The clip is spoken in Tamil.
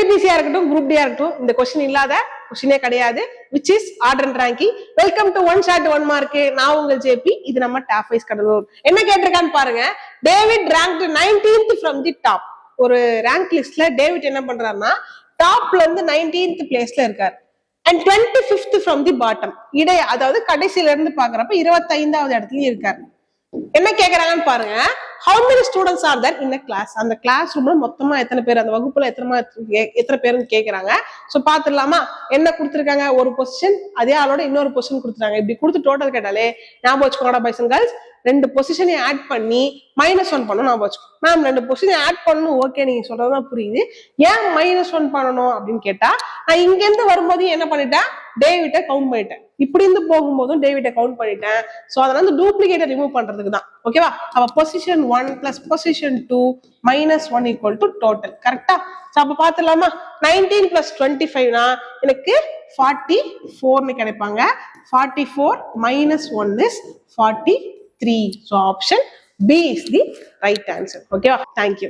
டிஎன்பிசியா இருக்கட்டும், குரூப் டியா இருக்கட்டும், இந்த கொஸ்டின் இல்லாத கொஸ்டினே கிடையாது. Which is order and ranking. Welcome to one shot one mark. நான் உங்கள் ஜேபி. இது நம்ம டாப் வைஸ் கடலூர். என்ன கேட்டிருக்கான்னு பாருங்க. David ranked 19th from the top. ஒரு ரேங்க் லிஸ்ட்ல டேவிட் என்ன பண்றாருன்னா டாப்ல இருந்து 19th பிளேஸ்ல இருக்காரு. And 25th from the bottom. அதாவது கடைசியில இருந்து பாக்குறப்ப 25வது இடத்துலயும் இருக்காரு. என்ன கேக்குறாங்கன்னு பாருங்க. how many students are there in a class? அந்த கிளாஸ் ரூம்ல மொத்தமா எத்தனை பேர், அந்த வகுப்புல எத்தனை பேருன்னு கேக்குறாங்க. சோ பாத்துடலாமா? என்ன கொடுத்துருக்காங்க? ஒரு பொசிஷன், அதே ஆளோட இன்னொரு பொசிஷன் கொடுத்துருக்காங்க. இப்படி கொடுத்து டோட்டல் கேட்டாலே ஞாபகம் வச்சுக்கோடா பாய்ஸ் அண்ட் கேர்ள்ஸ். 2 பொசிஷனையும் ஆட் பண்ணி -1 பண்ணணும். ஞாபகம் வச்சுக்கோ. மேம் 2 பொசிஷன் ஆட் பண்ணணும். ஓகே, நீங்க சொல்றதுதான் புரியுது. ஏன் -1 பண்ணணும் அப்படின்னு கேட்டா, நான் இங்க இருந்து வரும்போது என்ன பண்ணிட்டேன்? டேவிட்டை கவுண்ட் பண்ணிட்டேன். இப்படி இருந்து போகும்போதும் டேவிட்டை கவுண்ட் பண்ணிட்டேன். சோ அதனால வந்து டூப்ளிகேட்டை ரிமூவ் பண்றதுக்கு தான். ஓகேவா? அப்ப position 1 plus position 2 -1 equal to total. கரெக்டா? அப்ப பாத்துலாமா? 19 பிளஸ் 25னா எனக்கு 44 கிடைப்பாங்க. 44 -1 is 43. So option B is the right answer. Okay, thank you.